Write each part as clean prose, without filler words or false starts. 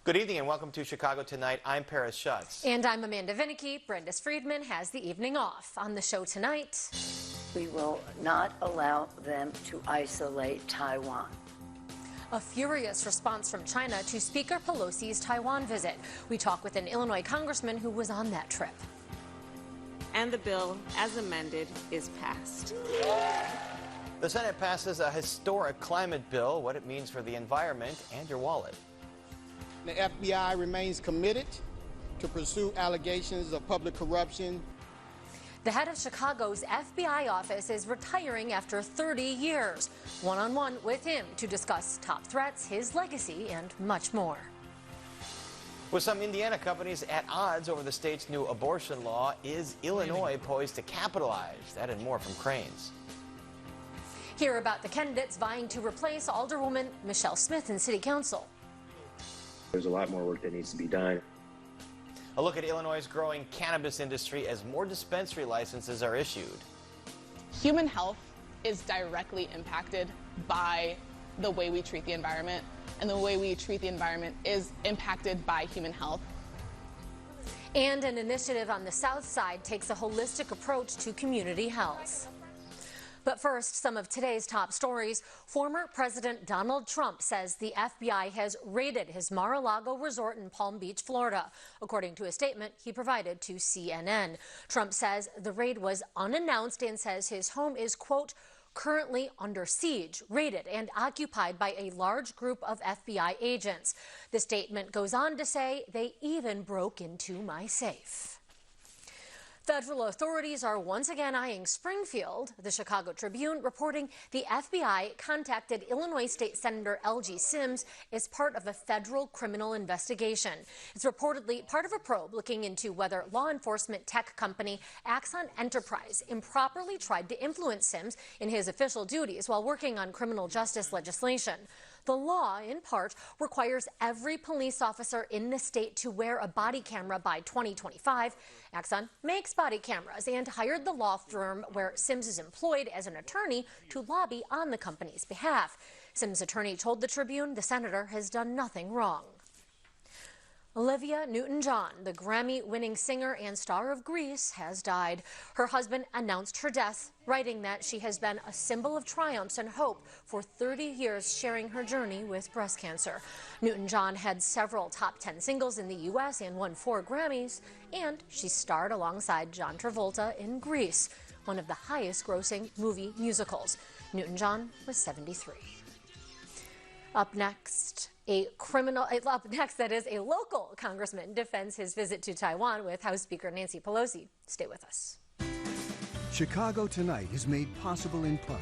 Good evening and welcome to Chicago Tonight. I'm Paris Schutz. And I'm Amanda Vinicky. Brandis Friedman has the evening off. On the show tonight, we will not allow them to isolate Taiwan. A furious response from China to Speaker Pelosi's Taiwan visit. We talk with an Illinois congressman who was on that trip. And the bill, as amended, is passed. The Senate passes a historic climate bill, what it means for the environment and your wallet. The FBI remains committed to pursue allegations of public corruption. The head of Chicago's FBI office is retiring after 30 years. One-on-one with him to discuss top threats, his legacy, and much more. With some Indiana companies at odds over the state's new abortion law, is Illinois poised to capitalize? That and more from Cranes. Hear about the candidates vying to replace Alderwoman Michelle Smith in City Council. There's a lot more work that needs to be done. A look at Illinois' growing cannabis industry as more dispensary licenses are issued. Human health is directly impacted by the way we treat the environment, and the way we treat the environment is impacted by human health. And an initiative on the South Side takes a holistic approach to community health. But first, some of today's top stories. Former President Donald Trump says the FBI has raided his Mar-a-Lago resort in Palm Beach, Florida, according to a statement he provided to CNN. Trump says the raid was unannounced and says his home is, quote, currently under siege, raided, and occupied by a large group of FBI agents. The statement goes on to say they even broke into my safe. Federal authorities are once again eyeing Springfield. The Chicago Tribune reporting the FBI contacted Illinois State Senator L.G. Sims as part of a federal criminal investigation. It's reportedly part of a probe looking into whether law enforcement tech company Axon Enterprise improperly tried to influence Sims in his official duties while working on criminal justice legislation. The law, in part, requires every police officer in the state to wear a body camera by 2025. Axon makes body cameras and hired the law firm where Sims is employed as an attorney to lobby on the company's behalf. Sims' attorney told the Tribune the senator has done nothing wrong. Olivia Newton-John, the Grammy-winning singer and star of Grease, has died. Her husband announced her death, writing that she has been a symbol of triumphs and hope for 30 years, sharing her journey with breast cancer. Newton-John had several top 10 singles in the U.S. and won 4 Grammys, and she starred alongside John Travolta in Grease, one of the highest-grossing movie musicals. Newton-John was 73. Up next, a local congressman defends his visit to Taiwan with House Speaker Nancy Pelosi. Stay with us. Chicago Tonight is made possible in part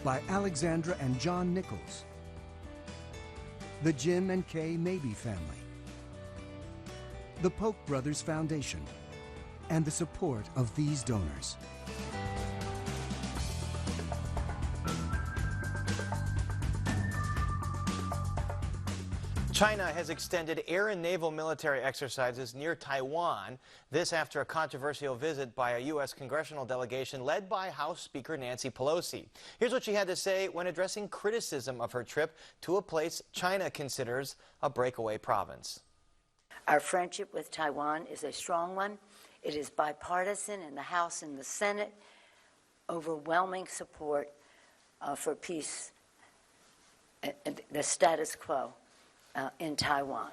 by Alexandra and John Nichols, the Jim and Kay Mabey family, the Polk Brothers Foundation, and the support of these donors. China has extended air and naval military exercises near Taiwan. This after a controversial visit by a U.S. congressional delegation led by House Speaker Nancy Pelosi. Here's what she had to say when addressing criticism of her trip to a place China considers a breakaway province. Our friendship with Taiwan is a strong one. It is bipartisan in the House and the Senate. Overwhelming support for peace, the status quo in Taiwan.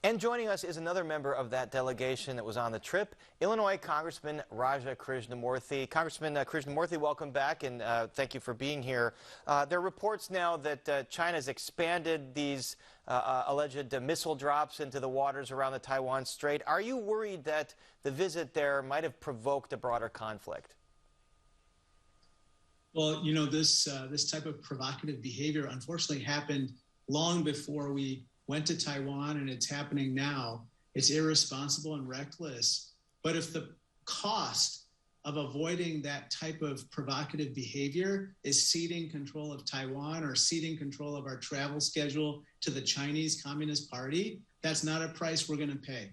And joining us is another member of that delegation that was on the trip, Illinois Congressman Raja Krishnamoorthi. Congressman Krishnamoorthi, welcome back, and thank you for being here. There are reports now that China's expanded these alleged missile drops into the waters around the Taiwan Strait. Are you worried that the visit there might have provoked a broader conflict? Well, you know, this type of provocative behavior unfortunately happened long before we went to Taiwan, and it's happening now. It's irresponsible and reckless. But if the cost of avoiding that type of provocative behavior is ceding control of Taiwan or ceding control of our travel schedule to the Chinese Communist Party, that's not a price we're going to pay.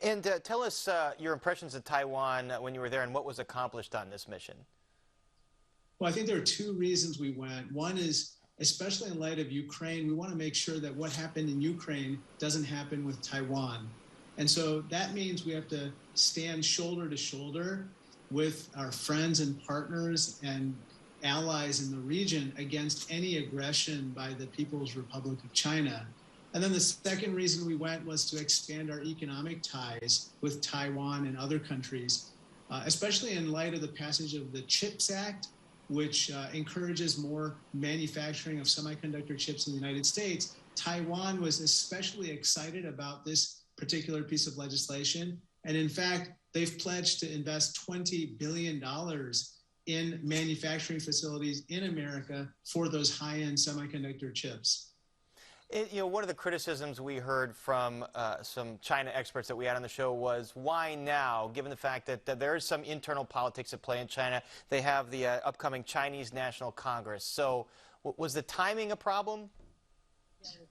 And tell us your impressions of Taiwan when you were there and what was accomplished on this mission. Well, I think there are 2 reasons we went. One is especially in light of Ukraine, we want to make sure that what happened in Ukraine doesn't happen with Taiwan. And so that means we have to stand shoulder to shoulder with our friends and partners and allies in the region against any aggression by the People's Republic of China. And then the second reason we went was to expand our economic ties with Taiwan and other countries, especially in light of the passage of the CHIPS Act, which encourages more manufacturing of semiconductor chips in the United States. Taiwan was especially excited about this particular piece of legislation. And in fact, they've pledged to invest $20 billion in manufacturing facilities in America for those high-end semiconductor chips. One of the criticisms we heard from some China experts that we had on the show was, why now, given the fact that there is some internal politics at play in China? They have the upcoming Chinese National Congress. So was the timing a problem?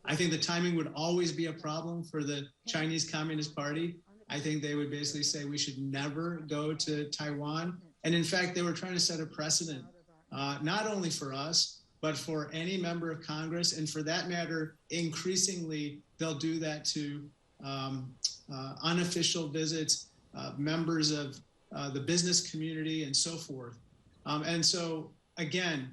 I think the timing would always be a problem for the Chinese Communist Party. I think they would basically say we should never go to Taiwan. And in fact, they were trying to set a precedent, not only for us, but for any member of Congress, and for that matter, increasingly, they'll do that to unofficial visits, members of the business community, and so forth. And so, again,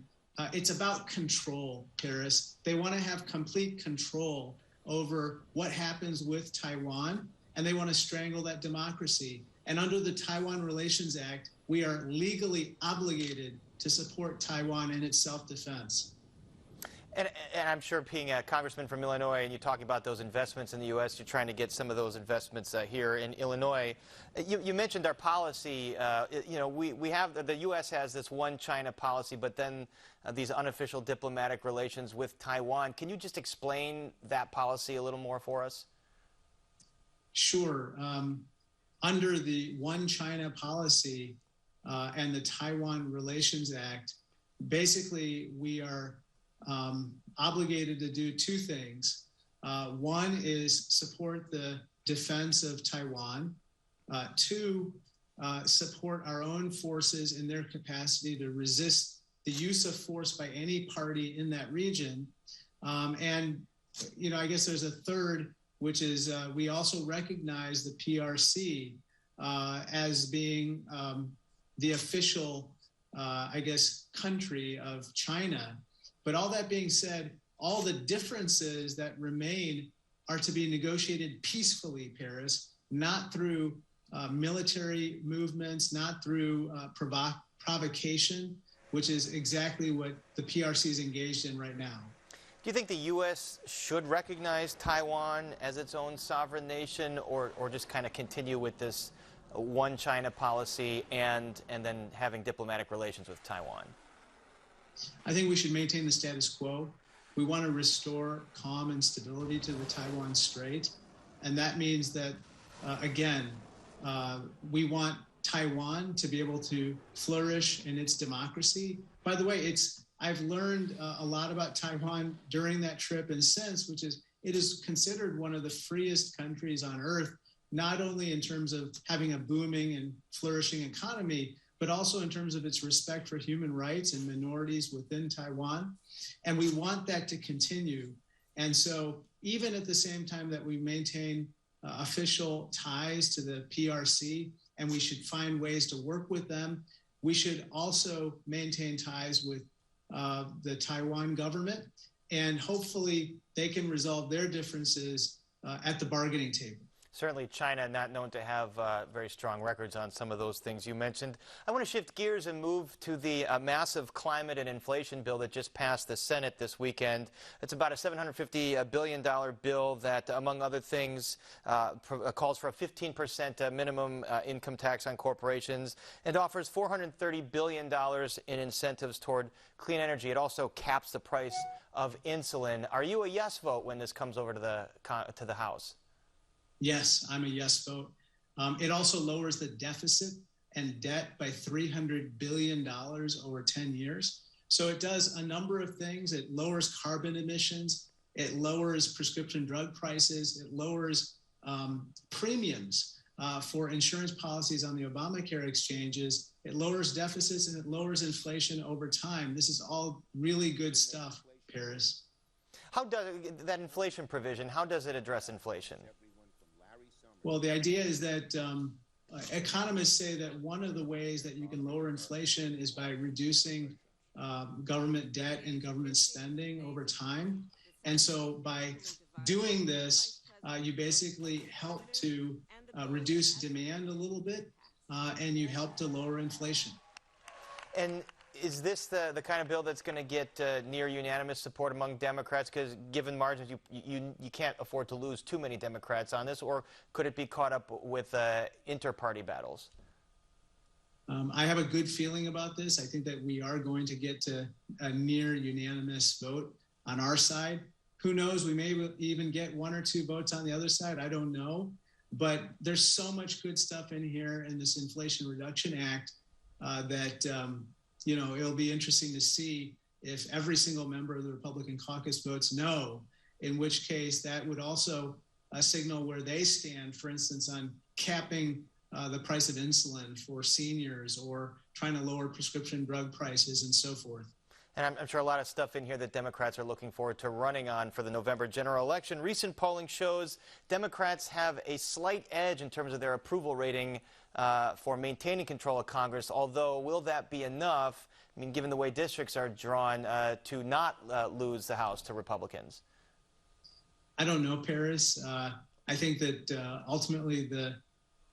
it's about control, Paris. They want to have complete control over what happens with Taiwan, and they want to strangle that democracy. And under the Taiwan Relations Act, we are legally obligated to support Taiwan in its self-defense. And I'm sure, being a congressman from Illinois, and you're talking about those investments in the U.S., you're trying to get some of those investments here in Illinois. You mentioned our policy. We have, the U.S. has this one China policy, but then these unofficial diplomatic relations with Taiwan. Can you just explain that policy a little more for us? Sure. Under the One China policy and the Taiwan Relations Act, basically we are obligated to do two things. One is support the defense of Taiwan. Two, support our own forces in their capacity to resist the use of force by any party in that region. And, I guess there's a third, which is we also recognize the PRC as being the official, country of China. But all that being said, all the differences that remain are to be negotiated peacefully, Paris, not through military movements, not through provocation, which is exactly what the PRC is engaged in right now. Do you think the U.S. should recognize Taiwan as its own sovereign nation, or just kind of continue with this one China policy and then having diplomatic relations with Taiwan? I think we should maintain the status quo. We want to restore calm and stability to the Taiwan Strait. And that means that, we want Taiwan to be able to flourish in its democracy. By the way, I've learned a lot about Taiwan during that trip and since, which is it is considered one of the freest countries on earth, not only in terms of having a booming and flourishing economy, but also in terms of its respect for human rights and minorities within Taiwan. And we want that to continue. And so even at the same time that we maintain official ties to the PRC, and we should find ways to work with them, we should also maintain ties with the Taiwan government, and hopefully they can resolve their differences at the bargaining table. Certainly China not known to have very strong records on some of those things you mentioned. I want to shift gears and move to the massive climate and inflation bill that just passed the Senate this weekend. It's about a $750 billion bill that, among other things, calls for a 15% minimum income tax on corporations and offers $430 billion in incentives toward clean energy. It also caps the price of insulin. Are you a yes vote when this comes over to the House? Yes, I'm a yes vote. It also lowers the deficit and debt by $300 billion over 10 years. So it does a number of things. It lowers carbon emissions. It lowers prescription drug prices. It lowers premiums for insurance policies on the Obamacare exchanges. It lowers deficits and it lowers inflation over time. This is all really good stuff, Paris. How does that inflation provision, how does it address inflation? Well, the idea is that economists say that one of the ways that you can lower inflation is by reducing government debt and government spending over time. And so by doing this, you basically help to reduce demand a little bit, and you help to lower inflation. And is this the kind of bill that's going to get near unanimous support among Democrats? Because given margins, you can't afford to lose too many Democrats on this, or could it be caught up with inter-party battles? I have a good feeling about this. I think that we are going to get to a near unanimous vote on our side. Who knows? We may even get one or two votes on the other side. I don't know. But there's so much good stuff in here in this Inflation Reduction Act that it'll be interesting to see if every single member of the Republican caucus votes no, in which case that would also signal where they stand, for instance, on capping the price of insulin for seniors or trying to lower prescription drug prices and so forth. And I'm sure a lot of stuff in here that Democrats are looking forward to running on for the November general election. Recent polling shows Democrats have a slight edge in terms of their approval rating for maintaining control of Congress, although will that be enough, I mean, given the way districts are drawn, to not lose the House to Republicans? I don't know, Paris. I think that ultimately the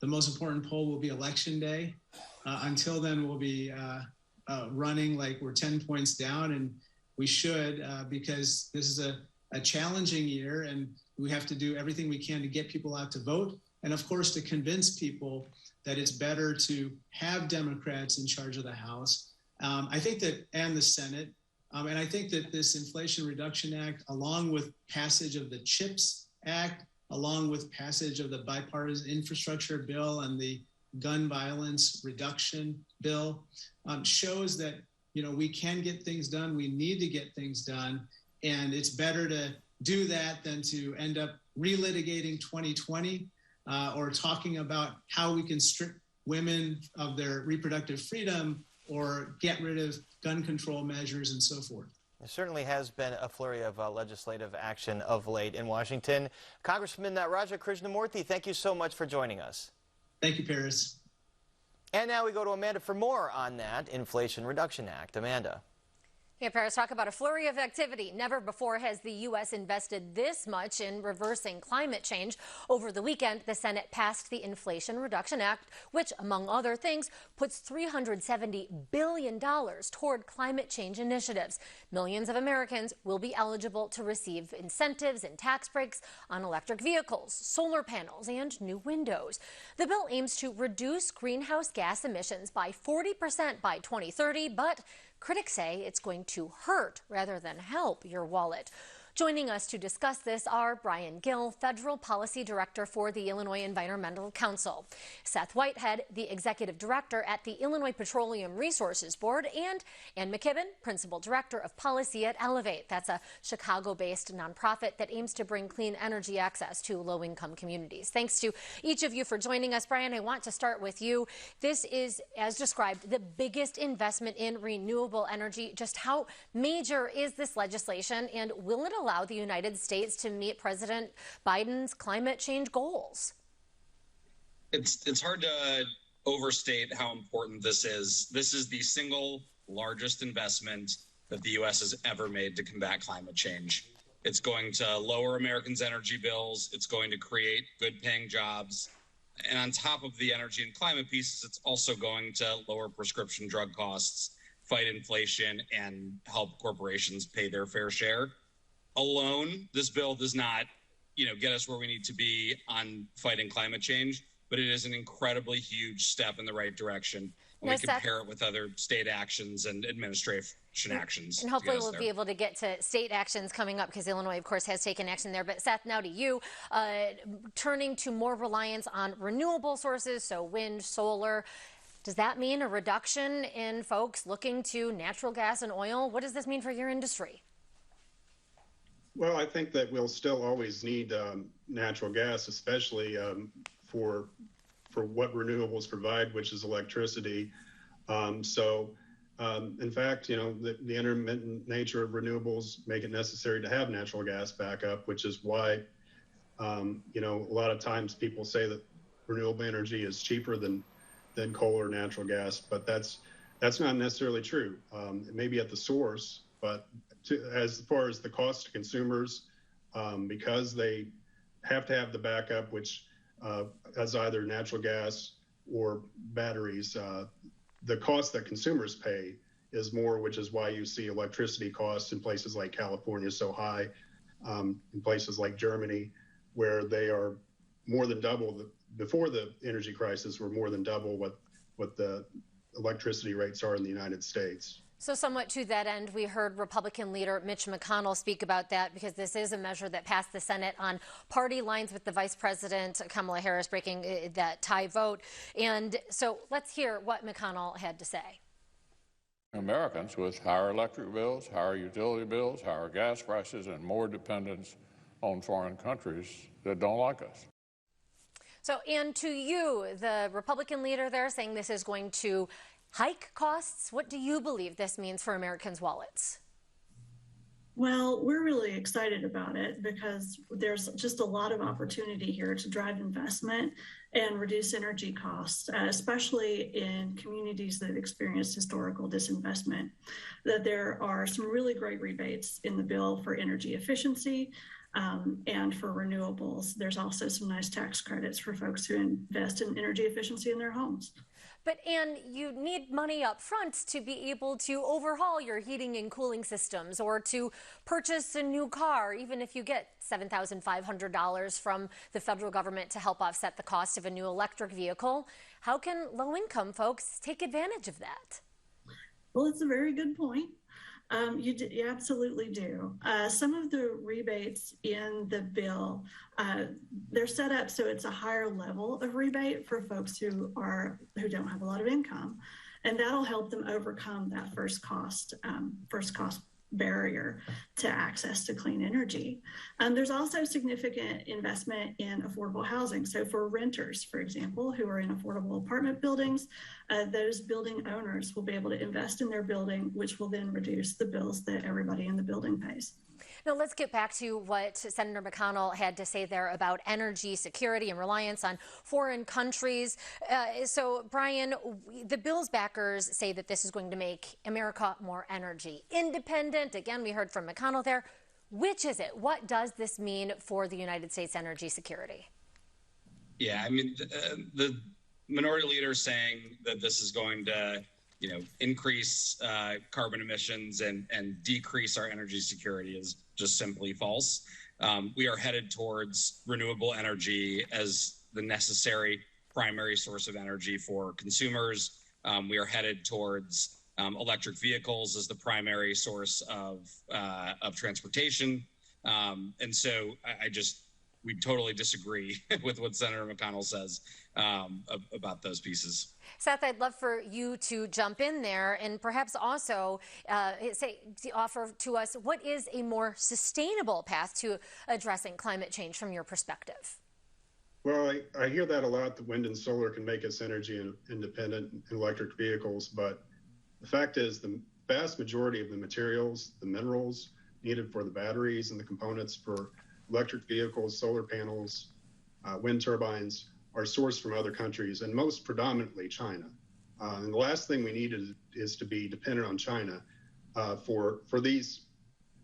most important poll will be Election Day. Until then, we'll be running like we're 10 points down, and we should because this is a challenging year, and we have to do everything we can to get people out to vote, and of course to convince people that it's better to have Democrats in charge of the House. I think that, and the Senate, and I think that this Inflation Reduction Act, along with passage of the CHIPS Act, along with passage of the bipartisan infrastructure bill and the gun violence reduction bill, shows that we can get things done. We need to get things done, and it's better to do that than to end up relitigating 2020 or talking about how we can strip women of their reproductive freedom or get rid of gun control measures and so forth. There certainly has been a flurry of legislative action of late in Washington. Congressman Raja Krishnamoorthi, thank you so much for joining us. Thank you, Paris. And now we go to Amanda for more on that Inflation Reduction Act. Amanda. Yeah, Paris, talk about a flurry of activity. Never before has the U.S. invested this much in reversing climate change. Over the weekend, the Senate passed the Inflation Reduction Act, which, among other things, puts $370 billion toward climate change initiatives. Millions of Americans will be eligible to receive incentives and tax breaks on electric vehicles, solar panels, and new windows. The bill aims to reduce greenhouse gas emissions by 40% by 2030, but critics say it's going to hurt rather than help your wallet. Joining us to discuss this are Brian Gill, Federal Policy Director for the Illinois Environmental Council, Seth Whitehead, the Executive Director at the Illinois Petroleum Resources Board, and Ann McKibben, Principal Director of Policy at Elevate. That's a Chicago-based nonprofit that aims to bring clean energy access to low-income communities. Thanks to each of you for joining us. Brian, I want to start with you. This is, as described, the biggest investment in renewable energy. Just how major is this legislation, and will it allow the United States to meet President Biden's climate change goals? It's hard to overstate how important this is. This is the single largest investment that the U.S. has ever made to combat climate change. It's going to lower Americans' energy bills. It's going to create good-paying jobs. And on top of the energy and climate pieces, it's also going to lower prescription drug costs, fight inflation, and help corporations pay their fair share. Alone, this bill does not, get us where we need to be on fighting climate change, but it is an incredibly huge step in the right direction when we compare it with other state actions and administration actions. And hopefully we'll be able to get to state actions coming up, because Illinois, of course, has taken action there. But Seth, now to you, turning to more reliance on renewable sources, so wind, solar. Does that mean a reduction in folks looking to natural gas and oil? What does this mean for your industry? Well, I think that we'll still always need natural gas, especially for what renewables provide, which is electricity. So In fact, the intermittent nature of renewables make it necessary to have natural gas backup, which is why, a lot of times people say that renewable energy is cheaper than coal or natural gas, but that's not necessarily true. It may be at the source, but as far as the cost to consumers, because they have to have the backup, which as either natural gas or batteries, the cost that consumers pay is more, which is why you see electricity costs in places like California so high, in places like Germany, where they are more than double. Before the energy crisis, were more than double what the electricity rates are in the United States. So somewhat to that end, we heard Republican leader Mitch McConnell speak about that, because this is a measure that passed the Senate on party lines, with the Vice President Kamala Harris breaking that tie vote. And so let's hear what McConnell had to say. Americans with higher electric bills, higher utility bills, higher gas prices, and more dependence on foreign countries that don't like us. So, and to you, the Republican leader there saying this is going to hike costs, what do you believe this means for Americans' wallets? Well, we're really excited about it because there's just a lot of opportunity here to drive investment and reduce energy costs, especially in communities that have experienced historical disinvestment. That there are some really great rebates in the bill for energy efficiency and for renewables. There's also some nice tax credits for folks who invest in energy efficiency in their homes. But, Ann, you need money up front to be able to overhaul your heating and cooling systems, or to purchase a new car, even if you get $7,500 from the federal government to help offset the cost of a new electric vehicle. How can low-income folks take advantage of that? Well, it's a very good point. You absolutely do. Some of the rebates in the bill, they're set up so it's a higher level of rebate for folks who don't have a lot of income, and that'll help them overcome that first cost barrier to access to clean energy. There's also significant investment in affordable housing. So for renters, for example, who are in affordable apartment buildings, those building owners will be able to invest in their building, which will then reduce the bills that everybody in the building pays. Now, let's get back to what Senator McConnell had to say there about energy security and reliance on foreign countries. So, Brian, the bill's backers say that this is going to make America more energy independent. Again, we heard from McConnell there. Which is it? What does this mean for the United States energy security? Yeah, I mean, the minority leader saying that this is going to increase carbon emissions and decrease our energy security is just simply false. We are headed towards renewable energy as the necessary primary source of energy for consumers. We are headed towards electric vehicles as the primary source of transportation. And so we totally disagree with what Senator McConnell says about those pieces. Seth, I'd love for you to jump in there and perhaps also offer to us what is a more sustainable path to addressing climate change from your perspective. Well, I hear that a lot, that wind and solar can make us energy independent in electric vehicles, but the fact is the vast majority of the materials, the minerals needed for the batteries and the components for electric vehicles, solar panels, wind turbines are sourced from other countries, and most predominantly China. And the last thing we need is to be dependent on China for these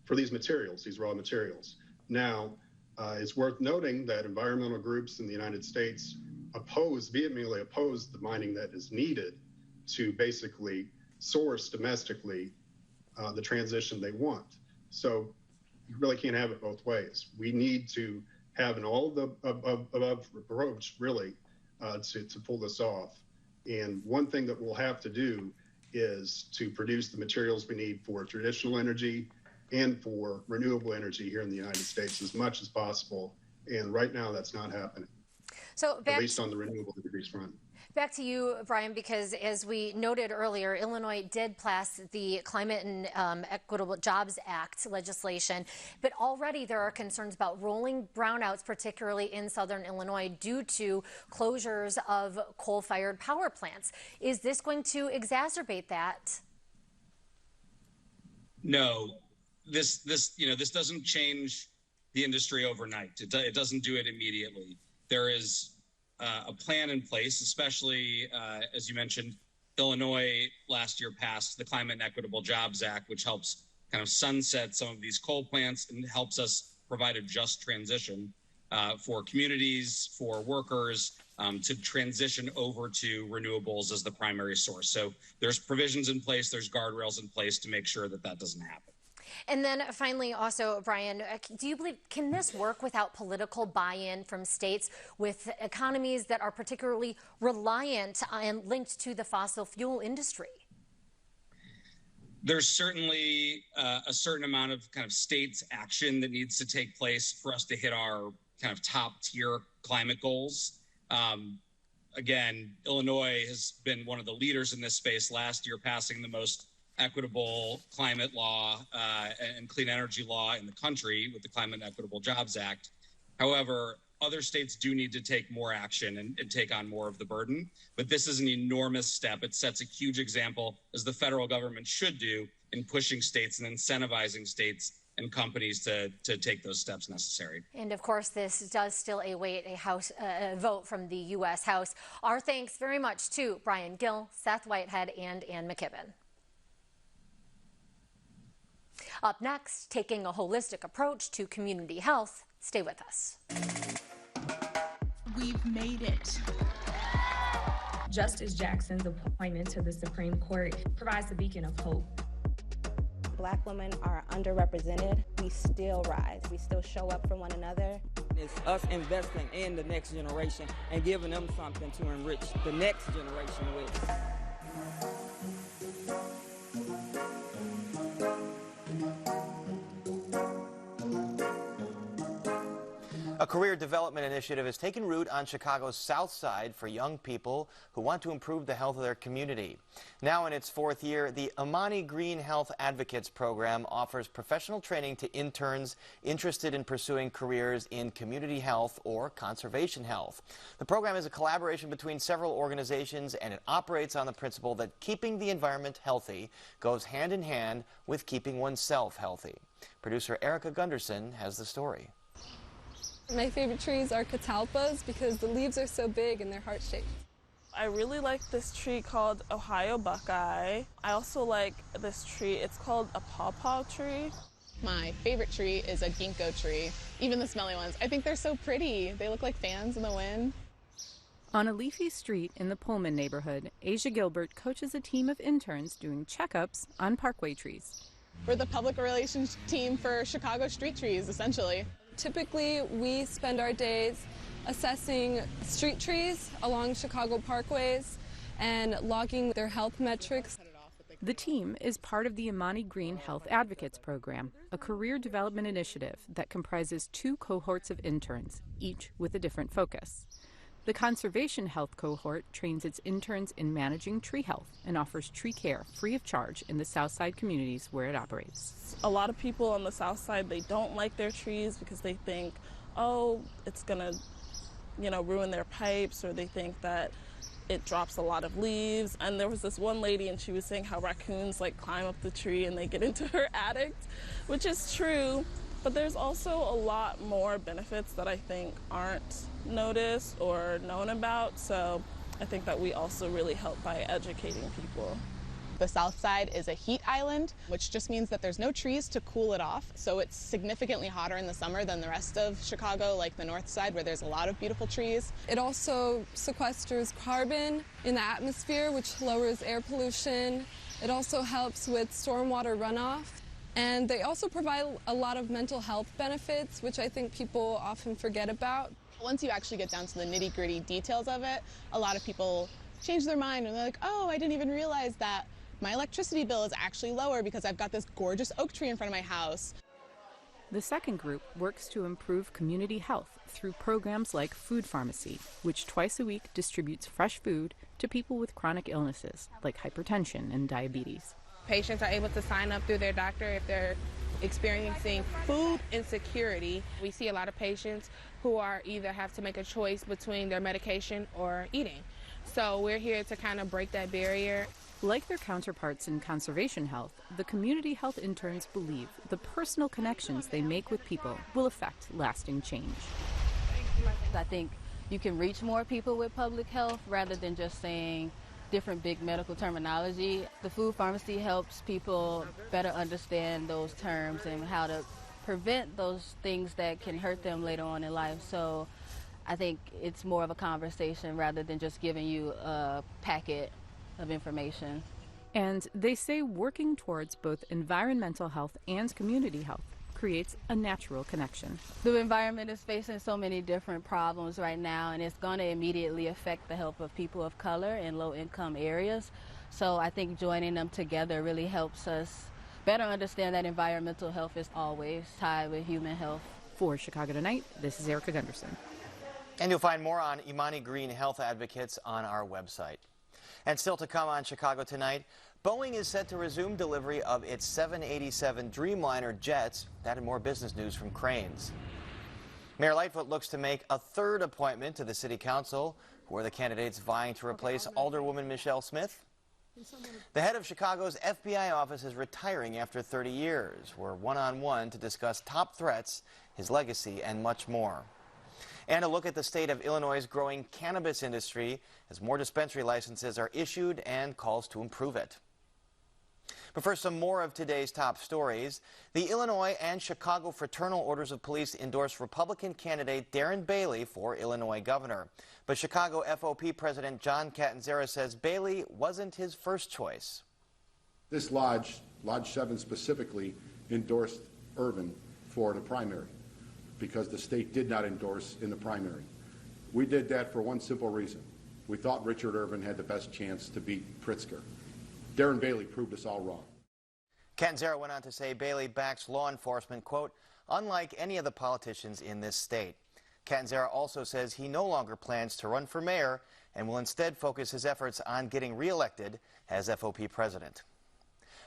materials, these raw materials. Now, it's worth noting that environmental groups in the United States vehemently oppose the mining that is needed to basically source domestically the transition they want. So you really can't have it both ways. We need to have an all of the above approach, really, to pull this off. And one thing that we'll have to do is to produce the materials we need for traditional energy and for renewable energy here in the United States as much as possible. And right now, that's not happening, so at least on the renewable energies front. Back to you, Brian, because as we noted earlier, Illinois did pass the Climate and Equitable Jobs Act legislation, but already there are concerns about rolling brownouts, particularly in southern Illinois, due to closures of coal-fired power plants. Is this going to exacerbate that? No, this doesn't change the industry overnight. It doesn't do it immediately. There is a plan in place, especially as you mentioned, Illinois last year passed the Climate and Equitable Jobs Act, which helps kind of sunset some of these coal plants and helps us provide a just transition for communities, for workers, to transition over to renewables as the primary source. So there's provisions in place, there's guardrails in place to make sure that that doesn't happen. And then finally, also, Brian, do you believe, can this work without political buy-in from states with economies that are particularly reliant and linked to the fossil fuel industry? There's certainly a certain amount of kind of states action that needs to take place for us to hit our kind of top tier climate goals. Again, Illinois has been one of the leaders in this space last year, passing the most equitable climate law and clean energy law in the country with the Climate and Equitable Jobs Act. However, other states do need to take more action and take on more of the burden. But this is an enormous step. It sets a huge example, as the federal government should do, in pushing states and incentivizing states and companies to take those steps necessary. And of course, this does still await a vote from the U.S. House. Our thanks very much to Brian Gill, Seth Whitehead, and Ann McKibben. Up next, taking a holistic approach to community health. Stay with us. We've made it. Justice Jackson's appointment to the Supreme Court provides a beacon of hope. Black women are underrepresented. We still rise. We still show up for one another. It's us investing in the next generation and giving them something to enrich the next generation with. A career development initiative has taken root on Chicago's South Side for young people who want to improve the health of their community. Now in its fourth year, the Amani Green Health Advocates program offers professional training to interns interested in pursuing careers in community health or conservation health. The program is a collaboration between several organizations, and it operates on the principle that keeping the environment healthy goes hand in hand with keeping oneself healthy. Producer Erica Gunderson has the story. My favorite trees are catalpas because the leaves are so big and they're heart-shaped. I really like this tree called Ohio Buckeye. I also like this tree, it's called a pawpaw tree. My favorite tree is a ginkgo tree, even the smelly ones. I think they're so pretty. They look like fans in the wind. On a leafy street in the Pullman neighborhood, Asia Gilbert coaches a team of interns doing checkups on parkway trees. We're the public relations team for Chicago street trees, essentially. Typically, we spend our days assessing street trees along Chicago parkways and logging their health metrics. The team is part of the Amani Green Health Advocates program, a career development initiative that comprises 2 cohorts of interns, each with a different focus. The conservation health cohort trains its interns in managing tree health and offers tree care free of charge in the Southside communities where it operates. A lot of people on the South Side, they don't like their trees because they think, oh, it's gonna, ruin their pipes, or they think that it drops a lot of leaves. And there was this one lady, and she was saying how raccoons climb up the tree and they get into her attic, which is true. But there's also a lot more benefits that I think aren't noticed or known about. So I think that we also really help by educating people. The South Side is a heat island, which just means that there's no trees to cool it off. So it's significantly hotter in the summer than the rest of Chicago, like the North Side, where there's a lot of beautiful trees. It also sequesters carbon in the atmosphere, which lowers air pollution. It also helps with stormwater runoff. And they also provide a lot of mental health benefits, which I think people often forget about. Once you actually get down to the nitty-gritty details of it, a lot of people change their mind and they're like, oh, I didn't even realize that my electricity bill is actually lower because I've got this gorgeous oak tree in front of my house. The second group works to improve community health through programs like Food Pharmacy, which twice a week distributes fresh food to people with chronic illnesses like hypertension and diabetes. Patients are able to sign up through their doctor if they're experiencing food insecurity. We see a lot of patients who are either have to make a choice between their medication or eating. So we're here to kind of break that barrier. Like their counterparts in conservation health, the community health interns believe the personal connections they make with people will affect lasting change. I think you can reach more people with public health rather than just saying different big medical terminology. The food pharmacy helps people better understand those terms and how to prevent those things that can hurt them later on in life. So I think it's more of a conversation rather than just giving you a packet of information. And they say working towards both environmental health and community health creates a natural connection. The environment is facing so many different problems right now, and it's going to immediately affect the health of people of color in low-income areas. So I think joining them together really helps us better understand that environmental health is always tied with human health. For Chicago Tonight, this is Erica Gunderson. And you'll find more on Imani Green Health Advocates on our website. And still to come on Chicago Tonight, Boeing is set to resume delivery of its 787 Dreamliner jets. That and more business news from Cranes. Mayor Lightfoot looks to make a third appointment to the City Council. Who are the candidates vying to replace Alderwoman Michelle Smith? The head of Chicago's FBI office is retiring after 30 years. We're one-on-one to discuss top threats, his legacy, and much more. And a look at the state of Illinois' growing cannabis industry as more dispensary licenses are issued and calls to improve it. But first, some more of today's top stories. The Illinois and Chicago Fraternal Orders of Police endorsed Republican candidate Darren Bailey for Illinois governor. But Chicago FOP President John Catanzara says Bailey wasn't his first choice. This Lodge 7 specifically, endorsed Irvin for the primary because the state did not endorse in the primary. We did that for one simple reason. We thought Richard Irvin had the best chance to beat Pritzker. Darren Bailey proved us all wrong. Catanzara went on to say Bailey backs law enforcement, quote, unlike any of the politicians in this state. Catanzara also says he no longer plans to run for mayor and will instead focus his efforts on getting reelected as FOP president.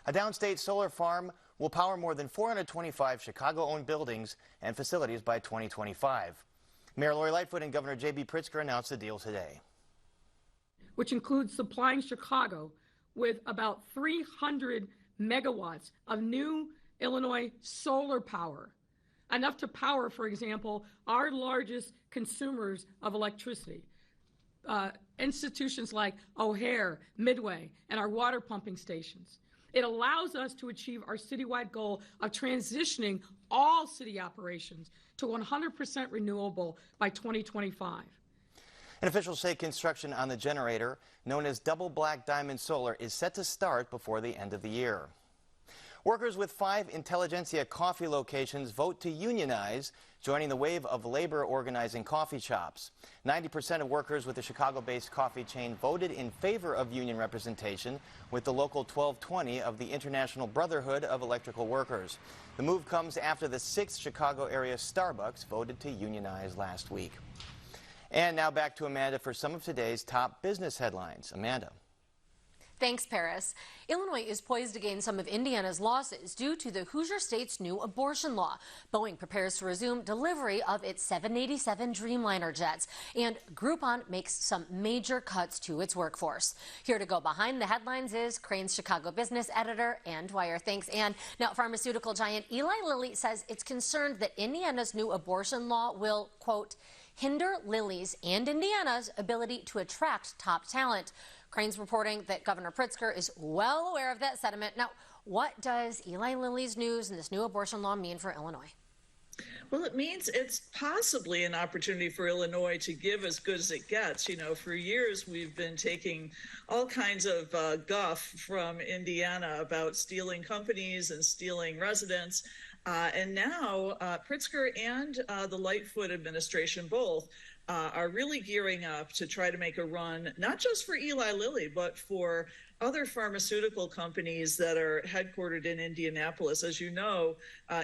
A downstate solar farm will power more than 425 Chicago-owned buildings and facilities by 2025. Mayor Lori Lightfoot and Governor J.B. Pritzker announced the deal today. Which includes supplying Chicago with about 300 megawatts of new Illinois solar power, enough to power, for example, our largest consumers of electricity, institutions like O'Hare, Midway, and our water pumping stations. It allows us to achieve our citywide goal of transitioning all city operations to 100% renewable by 2025. And officials say construction on the generator, known as Double Black Diamond Solar, is set to start before the end of the year. Workers with 5 Intelligentsia coffee locations vote to unionize, joining the wave of labor organizing coffee shops. 90% of workers with the Chicago-based coffee chain voted in favor of union representation with the local 1220 of the International Brotherhood of Electrical Workers. The move comes after the 6th Chicago area Starbucks voted to unionize last week. And now back to Amanda for some of today's top business headlines. Amanda. Thanks, Paris. Illinois is poised to gain some of Indiana's losses due to the Hoosier State's new abortion law. Boeing prepares to resume delivery of its 787 Dreamliner jets, and Groupon makes some major cuts to its workforce. Here to go behind the headlines is Crane's Chicago business editor, Ann Dwyer. Thanks, Ann. Now, pharmaceutical giant Eli Lilly says it's concerned that Indiana's new abortion law will, quote, hinder Lilly's and Indiana's ability to attract top talent. Crane's reporting that Governor Pritzker is well aware of that sentiment. Now, what does Eli Lilly's news and this new abortion law mean for Illinois? Well, it means it's possibly an opportunity for Illinois to give as good as it gets. You know, for years we've been taking all kinds of guff from Indiana about stealing companies and stealing residents. And now Pritzker and the Lightfoot administration both are really gearing up to try to make a run, not just for Eli Lilly, but for other pharmaceutical companies that are headquartered in Indianapolis. As you know,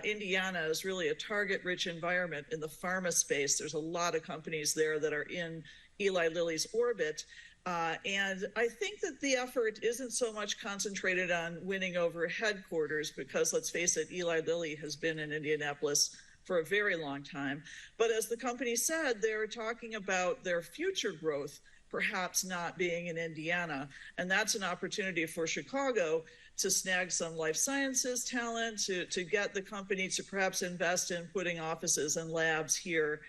Indiana is really a target-rich environment in the pharma space. There's a lot of companies there that are in Eli Lilly's orbit. And I think that the effort isn't so much concentrated on winning over headquarters because, let's face it, Eli Lilly has been in Indianapolis for a very long time. But as the company said, they're talking about their future growth perhaps not being in Indiana. And that's an opportunity for Chicago to snag some life sciences talent, to get the company to perhaps invest in putting offices and labs here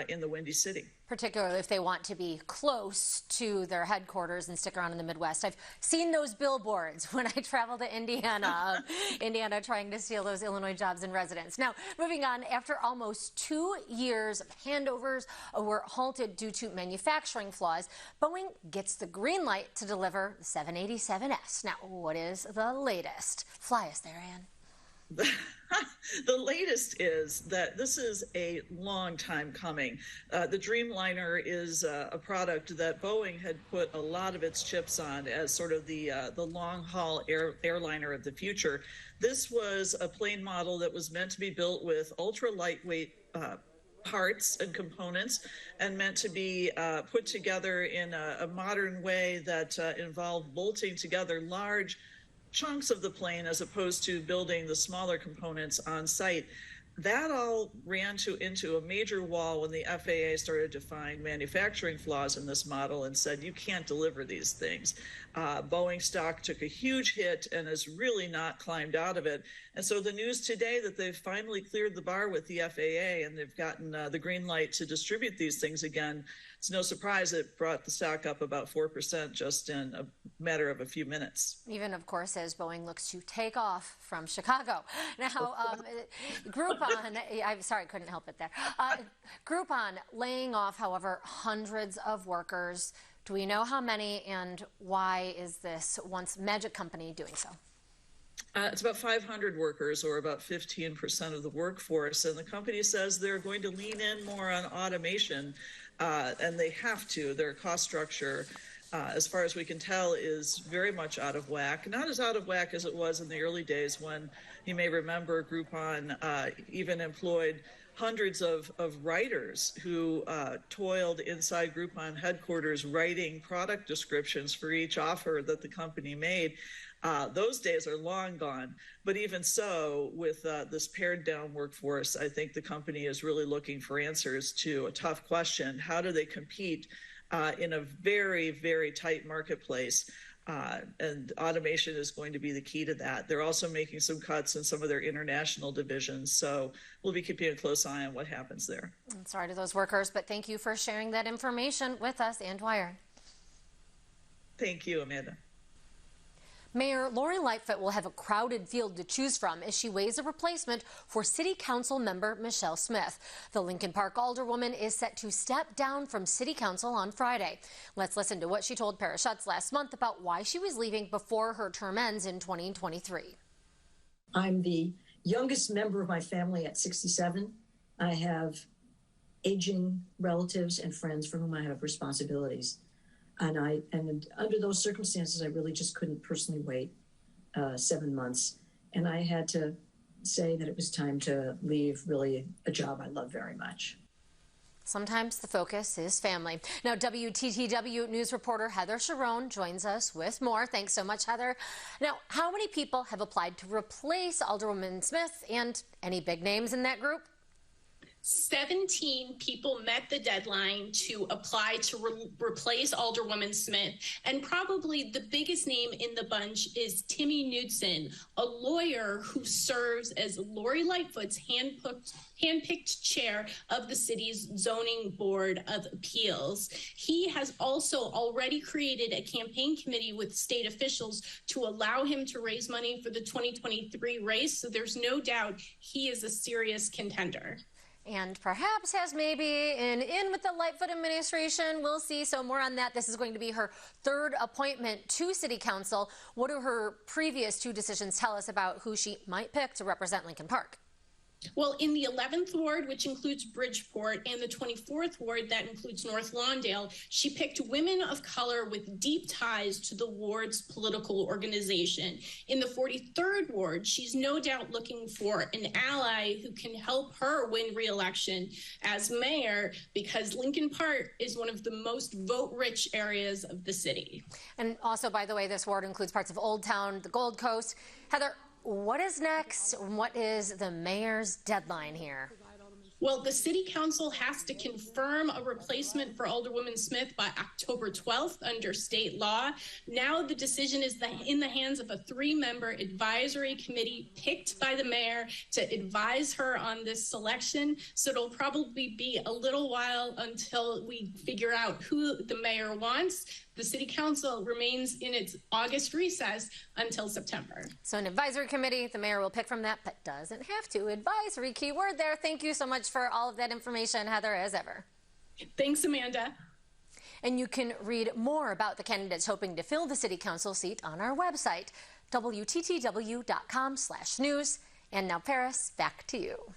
in the Windy City. Particularly if they want to be close to their headquarters and stick around in the Midwest. I've seen those billboards when I travel to Indiana, Indiana trying to steal those Illinois jobs and residents. Now, moving on, after almost 2 years of handovers were halted due to manufacturing flaws, Boeing gets the green light to deliver the 787S. Now, what is the latest? Fly us there, Ann. The latest is that this is a long time coming. The Dreamliner is a product that Boeing had put a lot of its chips on as sort of the long-haul airliner of the future. This was a plane model that was meant to be built with ultra-lightweight parts and components and meant to be put together in a modern way that involved bolting together large chunks of the plane as opposed to building the smaller components on site. That all ran into a major wall when the FAA started to find manufacturing flaws in this model and said, you can't deliver these things. Boeing stock took a huge hit and has really not climbed out of it. And so the news today that they've finally cleared the bar with the FAA and they've gotten the green light to distribute these things again, it's no surprise it brought the stock up about 4% just in a matter of a few minutes. Even, of course, as Boeing looks to take off from Chicago. Now, Groupon, I'm sorry, couldn't help it there. Groupon laying off, however, hundreds of workers. Do we know how many, and why is this once magic company doing so? It's about 500 workers, or about 15% of the workforce, and the company says they're going to lean in more on automation, and they have to. Their cost structure, as far as we can tell, is very much out of whack. Not as out of whack as it was in the early days when, you may remember, Groupon even employed hundreds of writers who toiled inside Groupon headquarters writing product descriptions for each offer that the company made. Those days are long gone. But even so, with this pared down workforce, I think the company is really looking for answers to a tough question. How do they compete in a very, very tight marketplace? And automation is going to be the key to that. They're also making some cuts in some of their international divisions. So we'll be keeping a close eye on what happens there. I'm sorry to those workers, but thank you for sharing that information with us, Ann Dwyer. Thank you, Amanda. Mayor Lori Lightfoot will have a crowded field to choose from as she weighs a replacement for City Council member Michelle Smith. The Lincoln Park alderwoman is set to step down from City Council on Friday. Let's listen to what she told Paris Schutz last month about why she was leaving before her term ends in 2023. I'm the youngest member of my family at 67. I have aging relatives and friends for whom I have responsibilities. And under those circumstances, I really just couldn't personally wait 7 months. And I had to say that it was time to leave really a job I love very much. Sometimes the focus is family. Now, WTTW news reporter Heather Sharon joins us with more. Thanks so much, Heather. Now, how many people have applied to replace Alderwoman Smith, and any big names in that group? 17 people met the deadline to apply to replace Alderwoman Smith, and probably the biggest name in the bunch is Timmy Knudsen, a lawyer who serves as Lori Lightfoot's handpicked chair of the city's Zoning Board of Appeals. He has also already created a campaign committee with state officials to allow him to raise money for the 2023 race, so there's no doubt he is a serious contender. And perhaps has maybe an in with the Lightfoot administration. We'll see. So more on that. This is going to be her third appointment to City Council. What do her previous two decisions tell us about who she might pick to represent Lincoln Park? Well, in the 11th ward, which includes Bridgeport, and the 24th ward, that includes North Lawndale, she picked women of color with deep ties to the ward's political organization. In the 43rd ward, she's no doubt looking for an ally who can help her win re-election as mayor, because Lincoln Park is one of the most vote-rich areas of the city. And also, by the way, this ward includes parts of Old Town, the Gold Coast. Heather, what is next? What is the mayor's deadline here? Well, the city council has to confirm a replacement for Alderwoman Smith by October 12th under state law. Now the decision is in the hands of a 3-member advisory committee picked by the mayor to advise her on this selection. So it'll probably be a little while until we figure out who the mayor wants. The city council remains in its August recess until September. So an advisory committee, the mayor will pick from that, but doesn't have to. Advisory, key word there. Thank you so much for all of that information, Heather, as ever. Thanks, Amanda. And you can read more about the candidates hoping to fill the city council seat on our website, WTTW.com/news. And now, Paris, back to you.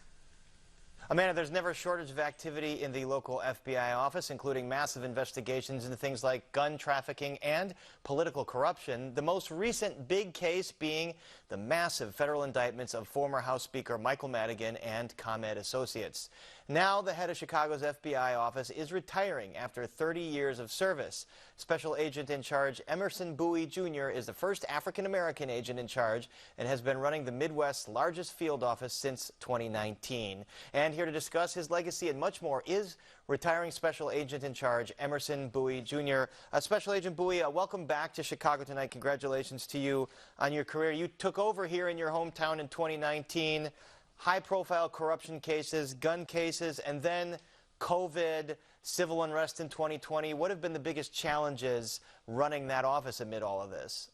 Amanda, there's never a shortage of activity in the local FBI office, including massive investigations into things like gun trafficking and political corruption. The most recent big case being the massive federal indictments of former House Speaker Michael Madigan and ComEd associates. Now the head of Chicago's FBI office is retiring after 30 years of service. Special Agent in Charge Emerson Bowie Jr. is the first African-American agent in charge and has been running the Midwest's largest field office since 2019. And here to discuss his legacy and much more is retiring Special Agent in Charge Emerson Bowie Jr. Special Agent Bowie, welcome back to Chicago tonight. Congratulations to you on your career. You took over here in your hometown in 2019. High-profile corruption cases, gun cases, and then COVID, civil unrest in 2020. What have been the biggest challenges running that office amid all of this?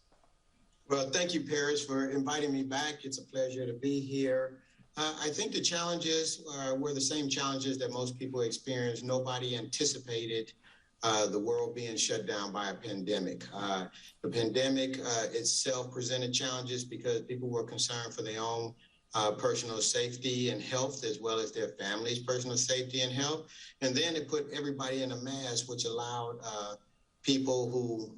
Well, thank you, Paris, for inviting me back. It's a pleasure to be here. I think the challenges were the same challenges that most people experienced. Nobody anticipated the world being shut down by a pandemic. The pandemic itself presented challenges because people were concerned for their own personal safety and health, as well as their families' personal safety and health. And then it put everybody in a mask, which allowed people who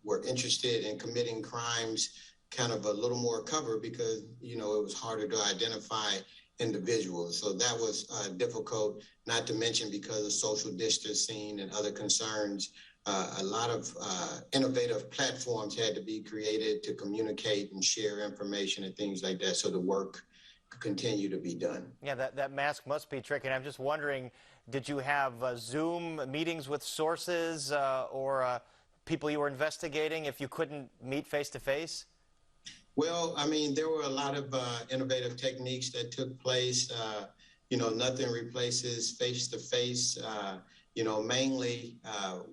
were interested in committing crimes kind of a little more cover because, you know, it was harder to identify individuals. So that was difficult, not to mention because of social distancing and other concerns. A lot of innovative platforms had to be created to communicate and share information and things like that so the work could continue to be done. Yeah, that mask must be tricky. And I'm just wondering, did you have Zoom meetings with sources or people you were investigating if you couldn't meet face-to-face? Well, I mean, there were a lot of innovative techniques that took place. You know, nothing replaces face-to-face. You know, mainly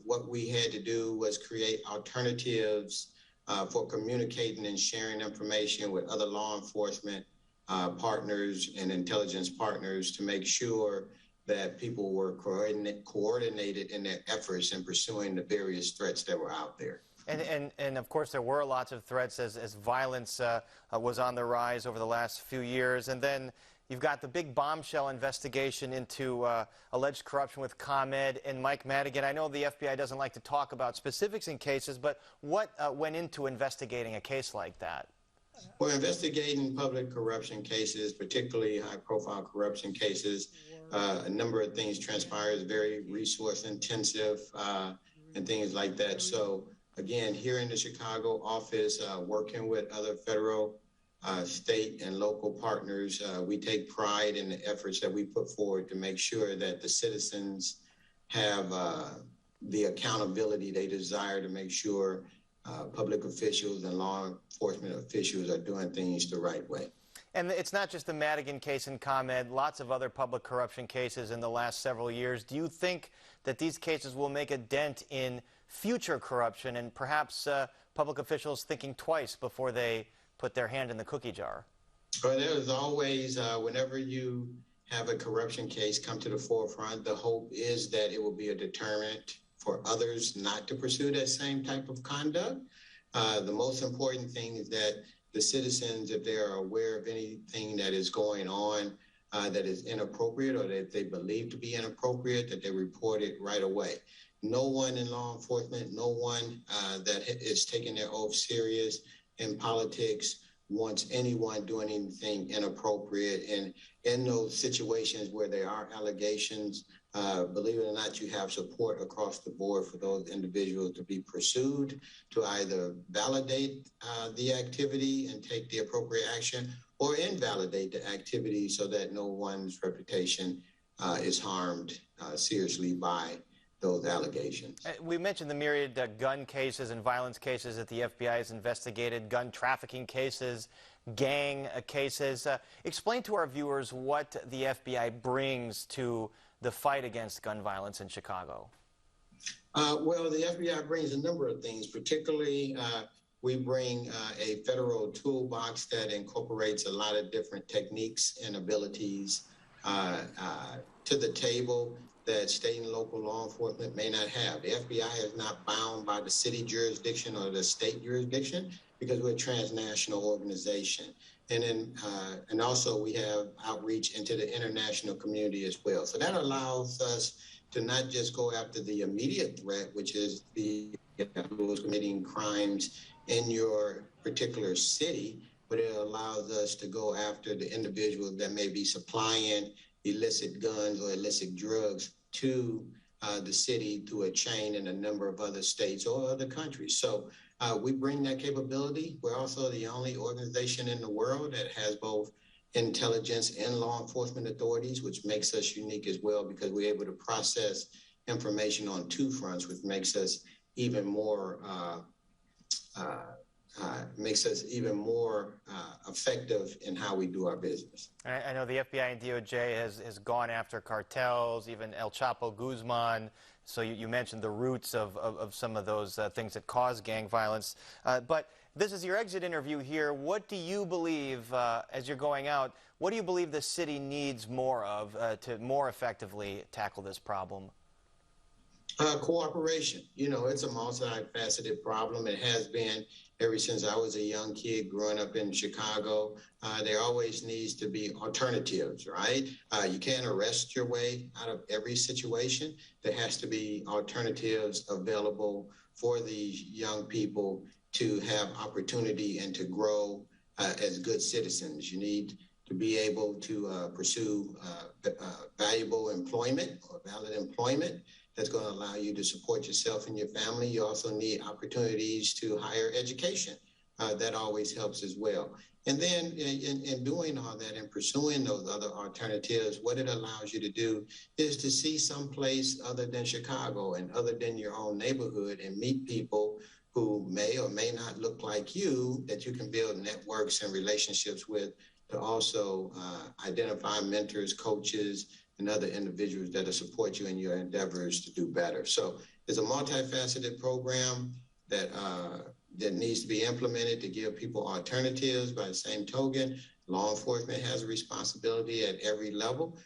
what we had to do was create alternatives for communicating and sharing information with other law enforcement partners and intelligence partners to make sure that people were coordinated in their efforts in pursuing the various threats that were out there. And of course, there were lots of threats as violence was on the rise over the last few years. And then you've got the big bombshell investigation into alleged corruption with ComEd and Mike Madigan. I know the FBI doesn't like to talk about specifics in cases, but what went into investigating a case like that? Well, investigating public corruption cases, particularly high-profile corruption cases, a number of things transpire. It's very resource-intensive and things like that. So, again, here in the Chicago office, working with other federal, state, and local partners, we take pride in the efforts that we put forward to make sure that the citizens have the accountability they desire to make sure public officials and law enforcement officials are doing things the right way. And it's not just the Madigan case in ComEd, lots of other public corruption cases in the last several years. Do you think that these cases will make a dent in future corruption and perhaps public officials thinking twice before they put their hand in the cookie jar? Well, there is always, whenever you have a corruption case come to the forefront, the hope is that it will be a deterrent for others not to pursue that same type of conduct. The most important thing is that the citizens, if they are aware of anything that is going on that is inappropriate or that they believe to be inappropriate, that they report it right away. No one in law enforcement, no one that is taking their oath serious in politics wants anyone doing anything inappropriate. And in those situations where there are allegations, believe it or not, you have support across the board for those individuals to be pursued, to either validate the activity and take the appropriate action or invalidate the activity so that no one's reputation is harmed seriously by those allegations. We mentioned the myriad gun cases and violence cases that the FBI has investigated, gun trafficking cases, gang cases. Explain to our viewers what the FBI brings to the fight against gun violence in Chicago. Well, the FBI brings a number of things. Particularly, we bring a federal toolbox that incorporates a lot of different techniques and abilities to the table that state and local law enforcement may not have. The FBI is not bound by the city jurisdiction or the state jurisdiction because we're a transnational organization. And then, and also we have outreach into the international community as well. So that allows us to not just go after the immediate threat, which is the individuals committing crimes in your particular city, but it allows us to go after the individuals that may be supplying illicit guns or illicit drugs to the city through a chain in a number of other states or other countries. So we bring that capability. We're also the only organization in the world that has both intelligence and law enforcement authorities, which makes us unique as well because we're able to process information on two fronts, which makes us even more effective in how we do our business. I know the FBI and DOJ has gone after cartels, even El Chapo Guzman. So you mentioned the roots of some of those things that cause gang violence. But this is your exit interview here. What do you believe, as you're going out, what do you believe the city needs more of to more effectively tackle this problem? Cooperation. You know, it's a multifaceted problem. It has been ever since I was a young kid growing up in Chicago. There always needs to be alternatives, right? You can't arrest your way out of every situation. There has to be alternatives available for these young people to have opportunity and to grow as good citizens. You need to be able to pursue valuable employment or valid employment that's going to allow you to support yourself and your family. You also need opportunities to higher education. That always helps as well. And then in doing all that and pursuing those other alternatives, what it allows you to do is to see someplace other than Chicago and other than your own neighborhood and meet people who may or may not look like you, that you can build networks and relationships with, to also identify mentors, coaches, and other individuals that will support you in your endeavors to do better. So it's a multifaceted program that needs to be implemented to give people alternatives. By the same token, law enforcement has a responsibility at every level.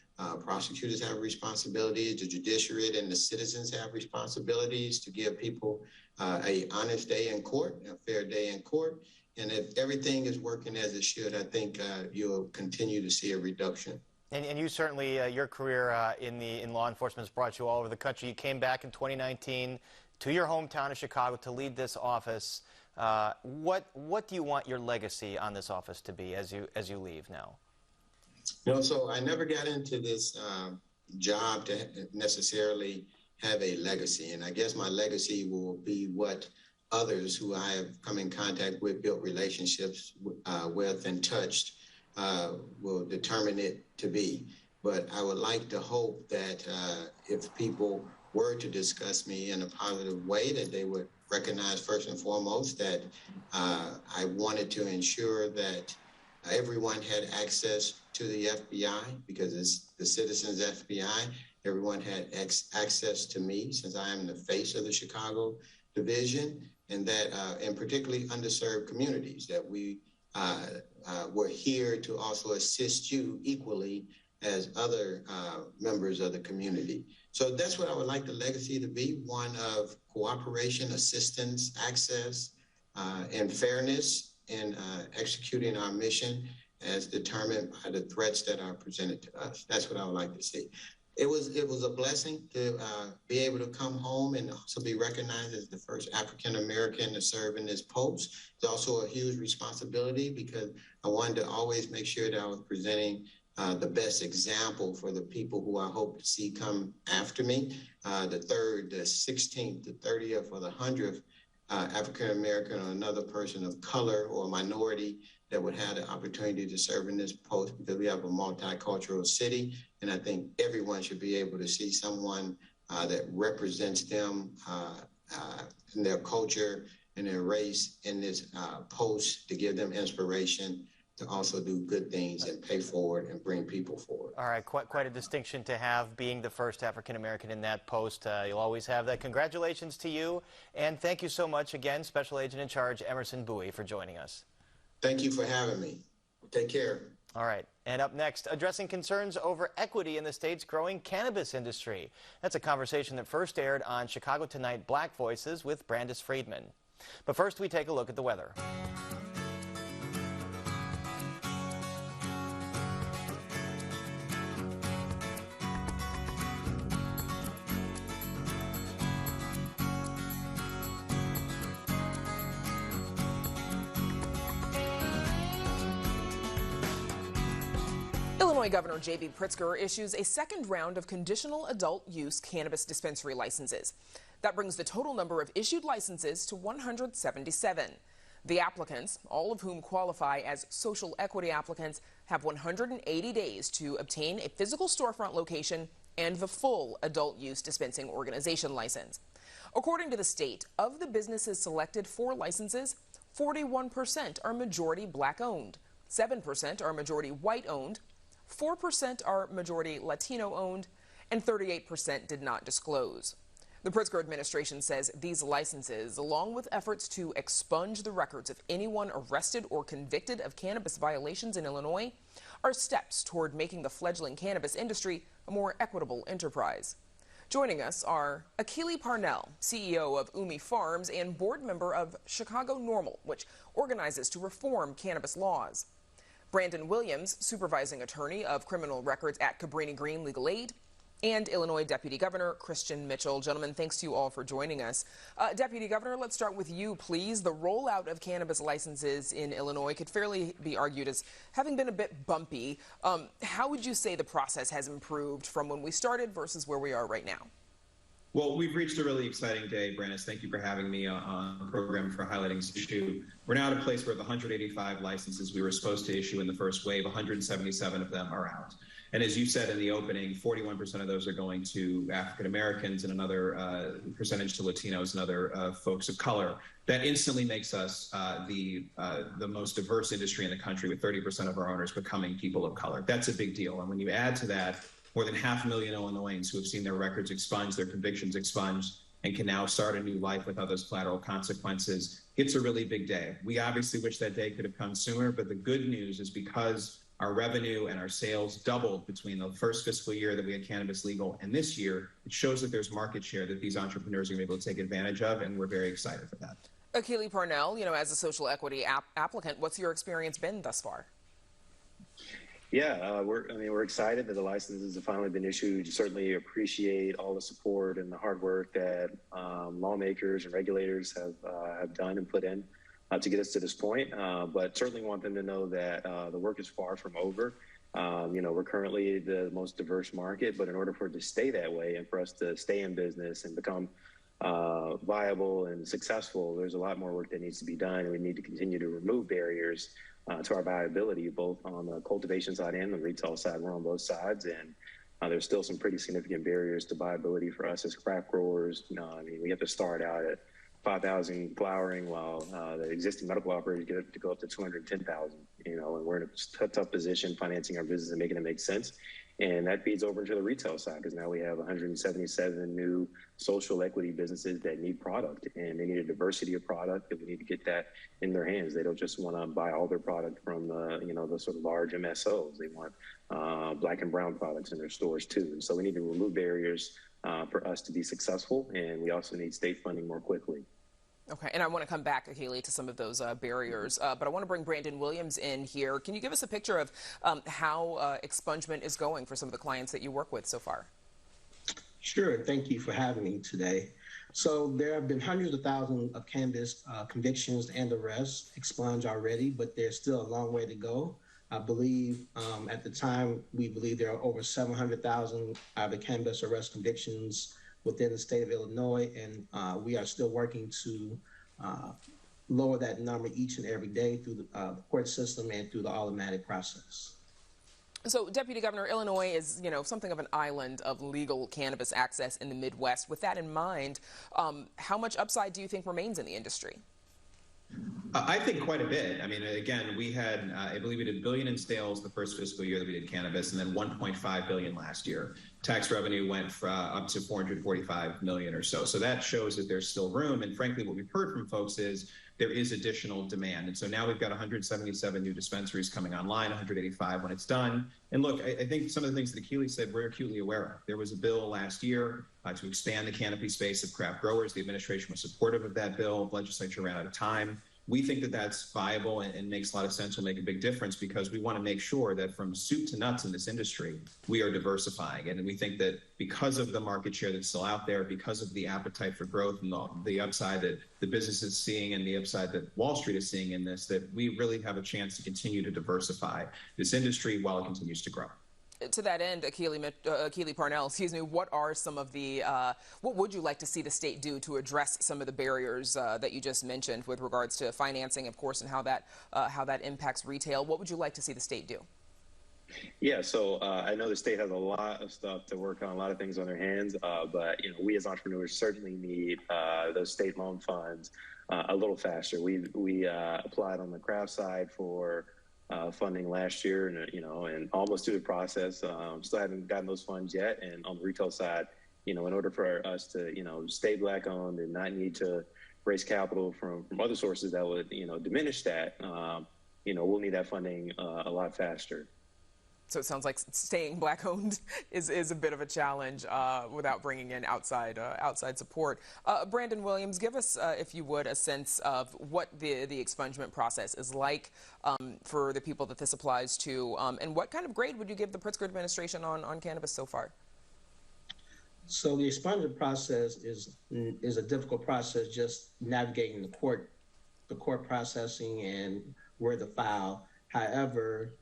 Prosecutors have responsibilities, the judiciary and the citizens have responsibilities to give people an honest day in court, a fair day in court. And if everything is working as it should, I think you'll continue to see a reduction. And you certainly, your career in law enforcement has brought you all over the country. You came back in 2019 to your hometown of Chicago to lead this office. What do you want your legacy on this office to be as you leave now? You know, so I never got into this job to necessarily have a legacy. And I guess my legacy will be what others who I have come in contact with, built relationships with, and touched will determine it to be. But I would like to hope that if people were to discuss me in a positive way, that they would recognize first and foremost that I wanted to ensure that everyone had access to the FBI because it's the citizens' FBI. Everyone had access to me since I am the face of the Chicago division, and that in particularly underserved communities, that we we're here to also assist you equally as other members of the community. So that's what I would like the legacy to be, one of cooperation, assistance, access, and fairness in executing our mission as determined by the threats that are presented to us. That's what I would like to see. It was a blessing to be able to come home and also be recognized as the first African-American to serve in this post. It's also a huge responsibility because I wanted to always make sure that I was presenting the best example for the people who I hope to see come after me. The 3rd, the 16th, the 30th, or the 100th African-American or another person of color or minority that would have the opportunity to serve in this post, because we have a multicultural city, and I think everyone should be able to see someone that represents them in their culture and their race in this post, to give them inspiration to also do good things and pay forward and bring people forward. All right, quite a distinction to have, being the first African-American in that post. You'll always have that. Congratulations to you, and thank you so much again, Special Agent in Charge Emerson Bowie, for joining us. Thank you for having me. Take care. All right, and up next, addressing concerns over equity in the state's growing cannabis industry. That's a conversation that first aired on Chicago Tonight Black Voices with Brandis Friedman. But first, we take a look at the weather. Illinois Governor J.B. Pritzker issues a second round of conditional adult use cannabis dispensary licenses. That brings the total number of issued licenses to 177. The applicants, all of whom qualify as social equity applicants, have 180 days to obtain a physical storefront location and the full adult use dispensing organization license. According to the state, of the businesses selected for licenses, 41% are majority black owned, 7% are majority white owned, 4% are majority Latino owned, and 38% did not disclose. The Pritzker administration says these licenses, along with efforts to expunge the records of anyone arrested or convicted of cannabis violations in Illinois, are steps toward making the fledgling cannabis industry a more equitable enterprise. Joining us are Akili Parnell, CEO of Umi Farms and board member of Chicago NORML, which organizes to reform cannabis laws; Brandon Williams, supervising attorney of criminal records at Cabrini Green Legal Aid; and Illinois Deputy Governor Christian Mitchell. Gentlemen, thanks to you all for joining us. Deputy Governor, let's start with you, please. The rollout of cannabis licenses in Illinois could fairly be argued as having been a bit bumpy. How would you say the process has improved from when we started versus where we are right now? Well, we've reached a really exciting day, Brandis. Thank you for having me on the program, for highlighting this issue. We're now at a place where the 185 licenses we were supposed to issue in the first wave, 177 of them are out. And as you said in the opening, 41% of those are going to African Americans and another percentage to Latinos and other folks of color. That instantly makes us the most diverse industry in the country, with 30% of our owners becoming people of color. That's a big deal. And when you add to that more than 500,000 Illinoisans who have seen their records expunged, their convictions expunged, and can now start a new life with those collateral consequences, it's a really big day. We obviously wish that day could have come sooner, but the good news is, because our revenue and our sales doubled between the first fiscal year that we had cannabis legal and this year, it shows that there's market share that these entrepreneurs are going to be able to take advantage of, and we're very excited for that. Akili Parnell, as a social equity applicant, what's your experience been thus far? Yeah, we're excited that the licenses have finally been issued. You certainly appreciate all the support and the hard work that lawmakers and regulators have done and put in to get us to this point. But certainly want them to know that the work is far from over. We're currently the most diverse market, but in order for it to stay that way and for us to stay in business and become viable and successful, there's a lot more work that needs to be done, and we need to continue to remove barriers to our viability, both on the cultivation side and the retail side. We're on both sides, and there's still some pretty significant barriers to viability for us as craft growers. We have to start out at 5,000 flowering, while the existing medical operators get to go up to 210,000. And we're in a tough position financing our business and making it make sense. And that feeds over into the retail side, because now we have 177 new social equity businesses that need product, and they need a diversity of product, and we need to get that in their hands. They don't just want to buy all their product from the sort of large MSOs. They want black and brown products in their stores too. And so we need to remove barriers for us to be successful, and we also need state funding more quickly. Okay, and I want to come back, Akili, to some of those barriers, but I want to bring Brandon Williams in here. Can you give us a picture of how expungement is going for some of the clients that you work with so far? Sure, thank you for having me today. So there have been hundreds of thousands of cannabis convictions and arrests expunged already, but there's still a long way to go. I believe at the time, we believe there are over 700,000 of the cannabis arrest convictions within the state of Illinois, and we are still working to lower that number each and every day through the court system and through the automatic process. So, Deputy Governor, Illinois is, something of an island of legal cannabis access in the Midwest. With that in mind, how much upside do you think remains in the industry? I think quite a bit. I mean, again, we had, I believe we did $1 billion in sales the first fiscal year that we did cannabis, and then $1.5 billion last year. Tax revenue went up to $445 million or so. So that shows that there's still room. And frankly, what we've heard from folks is there is additional demand. And so now we've got 177 new dispensaries coming online, 185 when it's done. And look, I think some of the things that Akili said we're acutely aware of. There was a bill last year to expand the canopy space of craft growers. The administration was supportive of that bill. The legislature ran out of time. We think that that's viable and makes a lot of sense, will make a big difference, because we want to make sure that from soup to nuts in this industry, we are diversifying. And we think that because of the market share that's still out there, because of the appetite for growth and the upside that the business is seeing and the upside that Wall Street is seeing in this, that we really have a chance to continue to diversify this industry while it continues to grow. To that end, Akili Parnell, what are some of the, what would you like to see the state do to address some of the barriers that you just mentioned with regards to financing, of course, and how that impacts retail? What would you like to see the state do? Yeah, so I know the state has a lot of stuff to work on, a lot of things on their hands, but we as entrepreneurs certainly need those state loan funds a little faster. We applied on the craft side for funding last year, and almost through the process. Still haven't gotten those funds yet. And on the retail side, in order for us to, stay Black-owned and not need to raise capital from other sources that would, diminish that, we'll need that funding a lot faster. So it sounds like staying Black-owned is a bit of a challenge without bringing in outside support. Brandon Williams, give us, if you would, a sense of what the expungement process is like for the people that this applies to, and what kind of grade would you give the Pritzker administration on cannabis so far? So the expungement process is a difficult process, just navigating the court processing and where to file. However,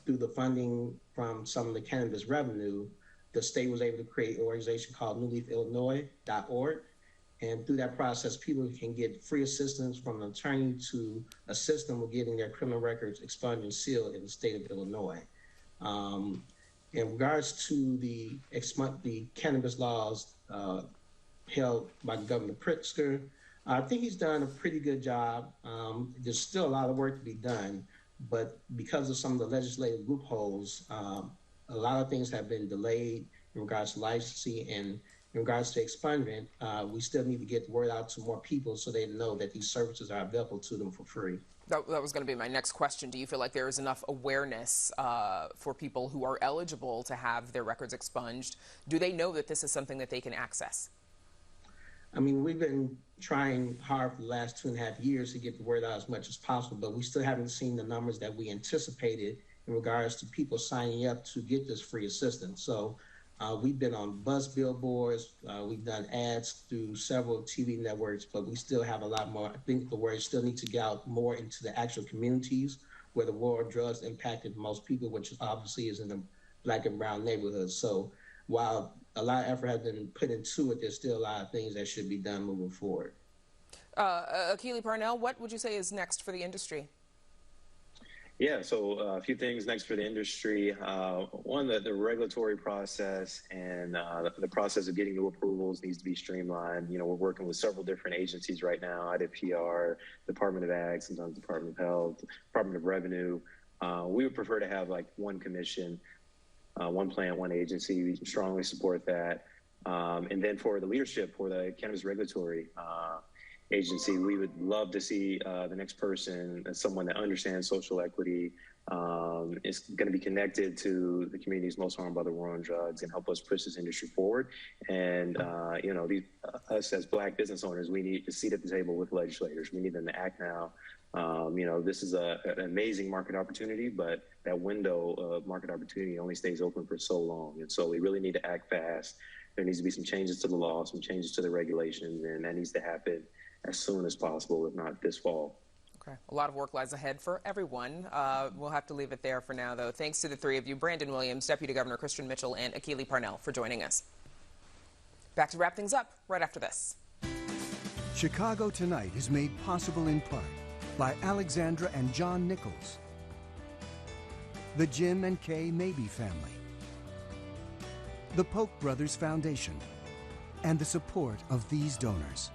through the funding from some of the cannabis revenue, the state was able to create an organization called newleafillinois.org. And through that process, people can get free assistance from an attorney to assist them with getting their criminal records expunged and sealed in the state of Illinois. In regards to the cannabis laws held by Governor Pritzker, I think he's done a pretty good job. There's still a lot of work to be done. But because of some of the legislative loopholes, a lot of things have been delayed in regards to licensing, and in regards to expungement, we still need to get the word out to more people so they know that these services are available to them for free. That was going to be my next question. Do you feel like there is enough awareness for people who are eligible to have their records expunged? Do they know that this is something that they can access? I mean, we've been trying hard for the last 2.5 years to get the word out as much as possible, but we still haven't seen the numbers that we anticipated in regards to people signing up to get this free assistance. So we've been on bus billboards, we've done ads through several TV networks, but we still have a lot more. I think the word still needs to get out more into the actual communities where the war on drugs impacted most people, which obviously is in the Black and brown neighborhoods. So while a lot of effort has been put into it, there's still a lot of things that should be done moving forward. Akili Parnell, what would you say is next for the industry? Yeah, so a few things next for the industry. One, the regulatory process and the process of getting new approvals needs to be streamlined. We're working with several different agencies right now, IDPR, Department of Ag, sometimes Department of Health, Department of Revenue. We would prefer to have like one commission, one plant, one agency. We strongly support that. And then for the leadership for the cannabis regulatory agency, we would love to see the next person as someone that understands social equity, is going to be connected to the communities most harmed by the war on drugs and help us push this industry forward. And, us as Black business owners, we need a seat at the table with legislators. We need them to act now. This is an amazing market opportunity, but that window of market opportunity only stays open for so long. And so we really need to act fast. There needs to be some changes to the law, some changes to the regulations, and that needs to happen as soon as possible, if not this fall. Okay. A lot of work lies ahead for everyone. We'll have to leave it there for now, though. Thanks to the three of you, Brandon Williams, Deputy Governor Christian Mitchell, and Akili Parnell for joining us. Back to wrap things up right after this. Chicago Tonight is made possible in part by Alexandra and John Nichols, the Jim and Kay Mabey family, the Polk Brothers Foundation, and the support of these donors.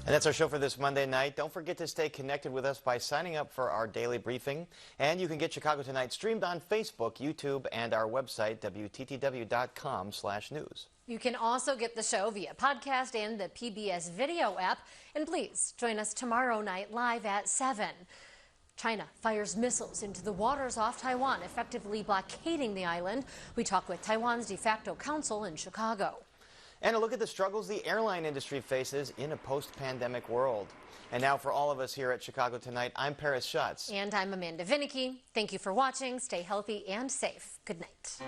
And that's our show for this Monday night. Don't forget to stay connected with us by signing up for our daily briefing. And you can get Chicago Tonight streamed on Facebook, YouTube, and our website, WTTW.com/news. You can also get the show via podcast and the PBS video app. And please join us tomorrow night live at 7. China fires missiles into the waters off Taiwan, effectively blockading the island. We talk with Taiwan's de facto consul in Chicago. And a look at the struggles the airline industry faces in a post-pandemic world. And now for all of us here at Chicago Tonight, I'm Paris Schatz. And I'm Amanda Vinicky. Thank you for watching. Stay healthy and safe. Good night.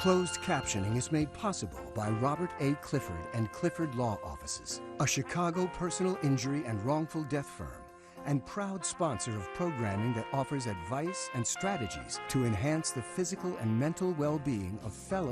Closed captioning is made possible by Robert A. Clifford and Clifford Law Offices, a Chicago personal injury and wrongful death firm, and proud sponsor of programming that offers advice and strategies to enhance the physical and mental well-being of fellow